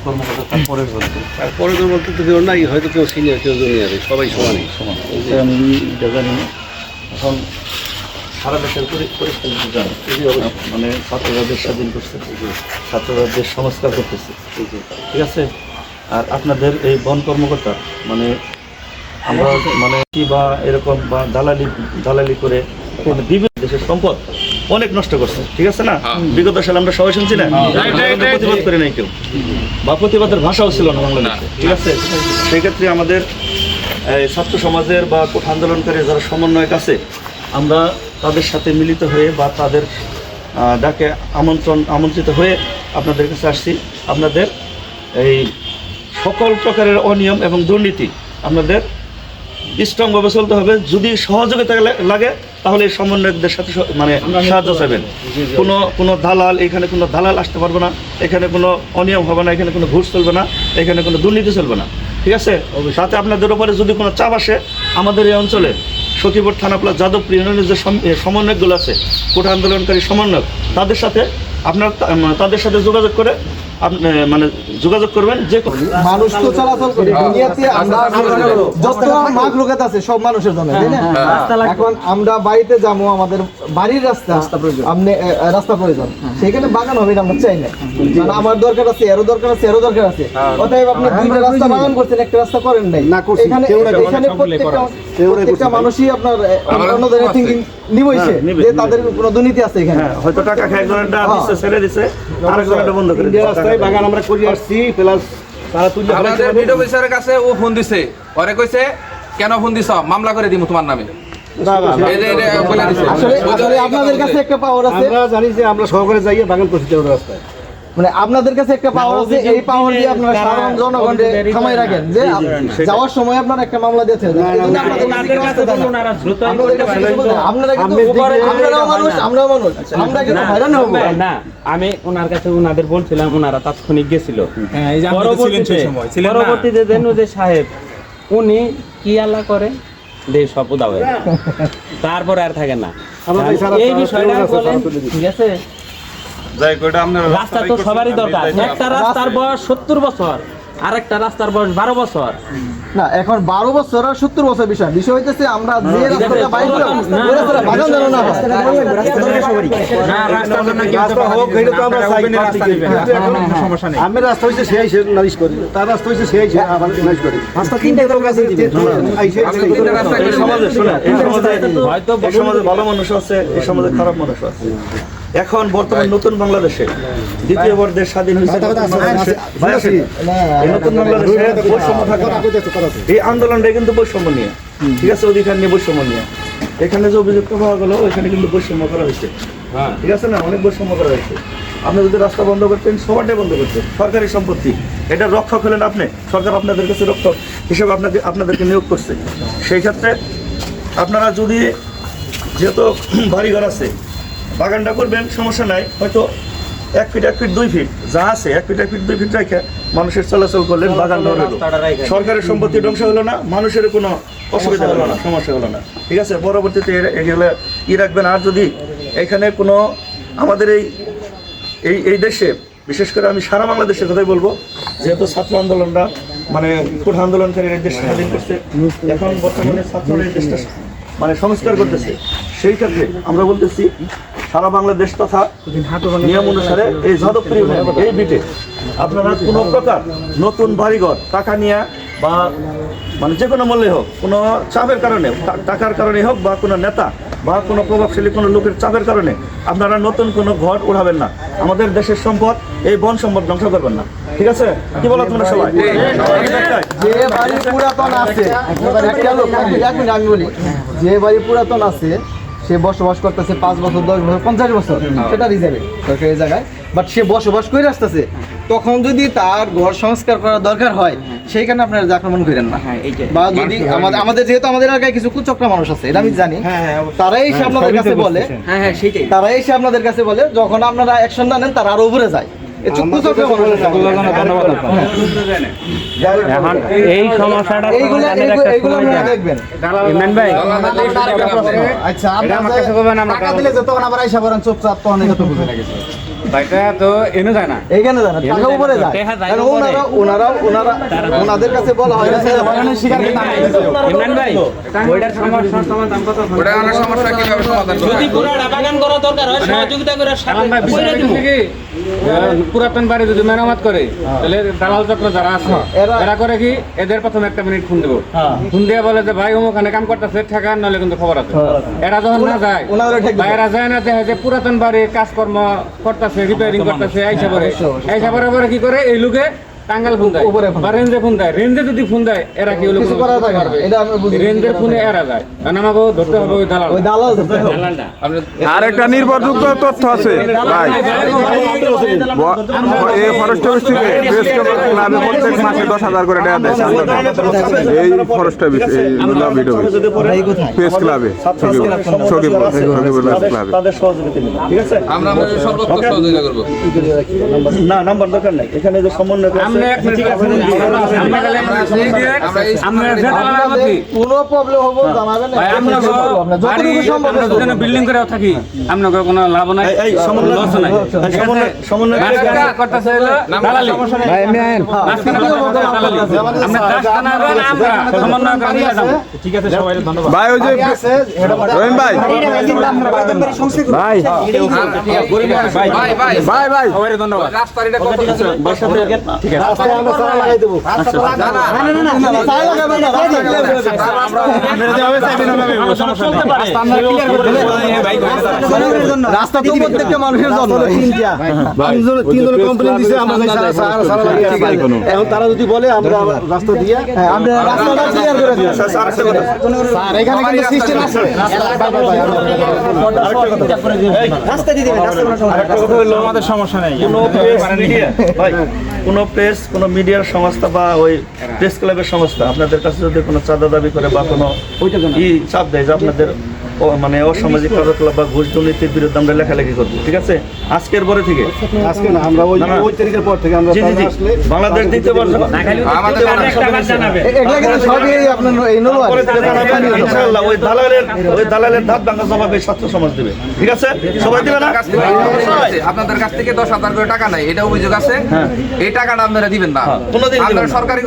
কর্মকর্তা তারপরে তারপরে তো বলতে তো কেউ নাই, হয়তো কেউ সিনিয়র কেউ জুনিয়র, সবাই সমানই। সমান আমি এটা জানি না। এখন সারা দেশের পরিস্থিতি জানি, মানে ছাত্ররা দেশ স্বাধীন করছে, ছাত্ররা দেশ সংস্কার করতেছে, ঠিক আছে। আর আপনাদের এই বন কর্মকর্তা মানে আমরা মানে কি বা এরকম বা দালালি করে বিভিন্ন দেশের সম্পদ অনেক নষ্ট করছে, ঠিক আছে না। বিগত সালে আমরা সবাই শুনছি না, প্রতিবাদ করে নাই কেউ, বা প্রতিবাদের ভাষাও ছিল না বাংলাদেশে, ঠিক আছে। সেই ক্ষেত্রে আমাদের ছাত্র সমাজের বা কোঠা আন্দোলনকারী যারা সমন্বয়ক আছে, আমরা তাদের সাথে মিলিত হয়ে বা তাদের ডাকে আমন্ত্রিত হয়ে আপনাদের কাছে আসছি। আপনাদের এই সকল প্রকারের অনিয়ম এবং দুর্নীতি আপনাদের স্ট্রংভাবে চলতে হবে। যদি সহযোগিতা লাগে তাহলে এই সমন্বয়কদের সাথে মানে সাহায্য চাইবেন। কোনো দালাল, এখানে কোনো দালাল আসতে পারবে না, এখানে কোনো অনিয়ম হবে না, এখানে কোনো ঘুষ চলবে না, এখানে কোনো দুর্নীতি চলবে না, ঠিক আছে। সাথে আপনাদের উপরে যদি কোনো চাপ আসে, আমাদের এই অঞ্চলে সখীপুর থানা প্লাস যাদবপুর ইউনিয়নের যে সমন্বয়কগুলো আছে, কোঠা আন্দোলনকারী সমন্বয়ক, তাদের সাথে যোগাযোগ করে মানে যোগাযোগ করবেন। যে মানুষ তো চলাচল করে দুনিয়াতে, আমরা যত মাঘ লোকাত আছে সব মানুষের জন্য, তাই না? এখন আমরা বাড়িতে যাবো, আমাদের বাড়ির রাস্তা প্রয়োজন, সেখানে বাগান হবে আমরা চাই না। মানে আমার দরকার আছে, এরও দরকার আছে, এরও দরকার আছে, অতএব আপনি দুইটা রাস্তা বাগান করছেন, একটা রাস্তা করেন নাই। এখানে প্রত্যেকটা মানুষই আপনার অন্য ধরনের থিঙ্কিং নিবইছে যে তাদের কোনো দুর্নীতি আছে এখানে, হয়তো টাকা খায়, একজনটা দিচ্ছে ছেড়ে দিচ্ছে, আরেকজনটা বন্ধ করে দিচ্ছে। রাস্তায় বাগান আমরা করে আসছি, প্লাস তারা তুলে আমাদের ভিডিও অফিসারের কাছে ও ফোন দিছে, ওরে কইছে কেন ফোন দিছ, মামলা করে দিমু তোমার নামে। আসলে আপনাদের কাছে একটা পাওয়ার আছে, আমরা জানি যে আমরা সহকারে যাই বাগান করছি রাস্তায়, মানে আপনাদের কাছে একটা পাওয়ার আছে, এই পাওয়ার দিয়ে আপনারা সাধারণ জনগণকে থামাই রাখেন, যে যাওয়ার সময় আপনার একটা মামলা দিয়েছে। না, আমি ওনার কাছে ওনাদের বলছিলাম, ওনারা তাৎক্ষণিক গেছিল। পরবর্তীতে দেন যে সাহেব উনি কি আল্লাহ করে দেশ সপুদা হয়ে, তারপরে আর থাকে না। এই বিষয়টা বলেন, ঠিক আছে। রাস্তা তো সবারই দরকার, একটা রাস্তার বয়স 70 বছর, আর একটা রাস্তার বয়স 12 বছর। না, এখন 12 বছর আর 70 বছর বিষয় হইতেছে আমরা যে রাস্তাটা বাইক করলাম ওই রাস্তাটা বাগান জানো না, সমস্যা নেই। আমি রাস্তা হইছে সেই নালিশ করি, তার রাস্তা হইছে সেই আবার নালিশ করি। রাস্তা তিনটা লোক আছে, হয়তো সমাজে ভালো মানুষ আছে, এই সমাজে খারাপ মানুষ আছে। এখন বর্তমান নতুন বাংলাদেশে দ্বিতীয়বার দেশ স্বাধীন হয়েছে, নতুন বাংলাদেশে বৈষম্য থাকে না। এই আন্দোলনটা কিন্তু বৈষম্য নিয়ে, ঠিক আছে, অধিকার নিয়ে বৈষম্য নিয়ে। এখানে যে অভিযুক্ত পাওয়া গেল, ওইখানে কিন্তু বৈষম্য করা হয়েছে, ঠিক আছে না, অনেক বৈষম্য করা হয়েছে। আপনি যদি রাস্তা বন্ধ করতেন, সবারটাই বন্ধ করতেন, সরকারি সম্পত্তি, এটা রক্ষক হলেন আপনি, সরকার আপনাদের কাছে রক্ষক হিসেবে আপনাদেরকে নিয়োগ করছে। সেই ক্ষেত্রে আপনারা যদি, যেহেতু বাড়িঘর আছে, বাগানটা করবেন, সমস্যা নাই, হয়তো 1 ফিট 1 ফিট 2 ফিট যা আছে 1 ফিট 1 ফিট 2 ফিট রেখে মানুষের চলাচল করলেন, বাগান হলো, সরকারের সম্পত্তি ধ্বংস হলো না, মানুষের কোনো অসুবিধা হলো না, সমস্যা হলো না, ঠিক আছে। পরবর্তীতে এগুলো রাখবেন। আর যদি এখানে কোনো আমাদের এই দেশে, বিশেষ করে আমি সারা বাংলাদেশের কথাই বলবো, যেহেতু ছাত্র আন্দোলনটা মানে কোঠা আন্দোলনকারী এই দেশ স্বাধীন করছে, এখন বর্তমানে ছাত্ররা এই দেশটা মানে সংস্কার করতেছে। সেই ক্ষেত্রে আমরা বলতেছি সারা বাংলাদেশ তথা নিয়ম অনুসারে এই যাদবপুর এই বিটে আপনারা কোনো প্রকার নতুন বাড়িঘর টাকা নিয়ে বা মানে যে কোনো মূল্যে হোক, কোনো চাপের কারণে, টাকার কারণে হোক, বা কোনো নেতা বা কোনো প্রভাবশালী কোনো লোকের চাপের কারণে আপনারা নতুন কোনো ঘর উঠাবেন না। আমাদের দেশের সম্পদ, এই বন সম্পদ ধ্বংস করবেন না, ঠিক আছে। কি বলো তোমরা সবাই? যে বাড়ি পুরাতন আছে, আমি বলি, যে বাড়ি পুরাতন আছে সে বসবাস করতেছে 5 বছর 10 বছর 50 বছর, সেটা রিজার্ভে সরকারি জায়গায়, বাট সে বসবাস করে আসতেছে, তখন যদি তার ঘর সংস্কার করার দরকার হয়, সেইখানে আপনারা আক্রমণ করেন না। বা যদি আমাদের যেহেতু আমাদের এলাকায় কিছু কুচক্রা মানুষ আছে, এটা আমি জানি, তারাই এসে আপনাদের কাছে বলে, তারাই এসে আপনাদের কাছে বলে, যখন আপনারা অ্যাকশন না নেন তারা আরো উপরে যায়। এই সমস্যাটা এইগুলো দেখবেন। আচ্ছা, টাকা দিলে যতক্ষণ আবার আইসা করেন চুপচাপ, তখন এটা তো বুঝে লাগে। ভাইটা তো এনে যায় না এইখানে জানা টাকা উপরে যায় টাকা যায় কারণ উপরে। ওনারা ওনাদের কাছে বলা হয় না ইমরান ভাই ওইটার সমস্যার সমাধান কত ওটা আমার সমস্যা কিভাবে সমাধান করবে? যদি কোনো বাগান করা দরকার হয় সহযোগিতা করে সাথে কইরা দিব পুরাতন বাড়ি যদি মেরামত করে তাহলে দালাল চক্র যারা আছে এরা- এরা করে কি এদের প্রথমে একটা মিনিট ফোন দেবো ফোন দিয়ে বলে যে ভাই ওখানে কাম করতেছে ঠেকা নলে কিন্তু খবর আছে এরা যখন না যায় ওনারা ঠেক বা এরা যায় না দেখে যে পুরাতন বাড়ি কাজকর্ম করতেছে রিপেয়ারিং করতেছে আইসা পরে কি করে এই লোকে টাঙ্গাল ফোন দেয় উপরে ফোন বা রেঞ্জে ফোন দেয় রেঞ্জে যদি ফোন দেয় এরা কি হলো কিছু করা যায় না এটা আমি বুঝি রেঞ্জের ফোনে এরা যায় কারণ আমাকে ধরতে হবে ওই দালাল ওই দালাল ধরতে হবে। জানালটা আর একটা নির্ভরযোগ্য তথ্য আছে ভাই এই ফরেস্ট অফিস থেকে প্রেস ক্লাবে প্রত্যেক মাসে 10,000 করে টাকা দেয় এই ফরেস্ট অফিস এই ভিডিও প্রেস ক্লাবে সকিবুল ক্লাবে তাদের সহযোগিতা নেবেন, ঠিক আছে? আমরা আমাদের সর্বোচ্চ সহযোগিতা করবো। না, নাম্বার দরকার নাই, এখানে যে সমন্বয় আছে, আমরা এক মিনিট আমরা যে দালাল আছি কোনো প্রবলেম হবে জানাবেন ভাই আমরা যতটুকু সম্ভব আমরা বিল্ডিং করে থাকি আমরা কোনো লাভ নাই এই সমন্বয় লস নাই সমন্বয় করতেছে দালালি মাঝখানে দালালি আমরা কাজটা না করেন আমরা সমন্বয় করে নিয়ে যাবো ভাই ওই যে রহিম ভাই ভাই ভাই ভাই ভাই ভাই রাস্তার এটা কত কিছু লাগাই দেবো না না চাই লাগাবেন না রাস্তা তো প্রত্যেকটা মানুষের জন্য তিনজনের কমপ্লেন দিছে আমরা এখন তারা যদি বলে আমরা রাস্তা দিয়ে আমরা রাস্তাটা ক্লিয়ার করে দিই স্যার এখানে কিন্তু সিস্টেম আছে রাস্তা দিয়ে দিবেন আরেকটা কথা হলো আমাদের সমস্যা নেই, কোনো প্রেস মিডিয়া ভাই, কোনো প্রেস, কোনো মিডিয়ার সংস্থা বা ওই প্রেস ক্লাবের সংস্থা আপনাদের কাছে যদি কোনো চাঁদা দাবি করে বা কোনো চাপ দেয় যে আপনাদের মানে অসামাজিক কার্যকলাপ বা ঘুষ দুর্নীতির বিরুদ্ধে আমরা লেখালেখি করবো, ঠিক আছে? আজকের পরে থেকে আজকে না আমরা ওই না, না। ওই তারিখের পর থেকে আমরা জি জি জি আসলে বাংলাদেশ দ্বিতীয়বার আমাদের এগুলা কিন্তু সবই আপনার এই নলো পরে থেকে জানাবেন, ইনশাআল্লাহ ওই দালালের ধাত ভাঙা জবাব এই ছাত্র সমাজ দেবে, ঠিক আছে? সবাই দিবে না? আপনাদের কাছ থেকে 10,000 করে টাকা নাই, এটা অভিযোগ আছে। এই টাকাটা আপনারা দিবেন না। কোনোদিন দিবেন আপনারা না। সরকারি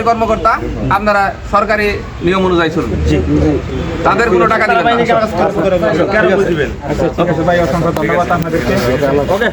কর্মকর্তা আপনারা সরকারি নিয়ম অনুযায়ী চলবেন। তাদের কোনো টাকা দিবেন না। কেন বুঝবেন? ওকে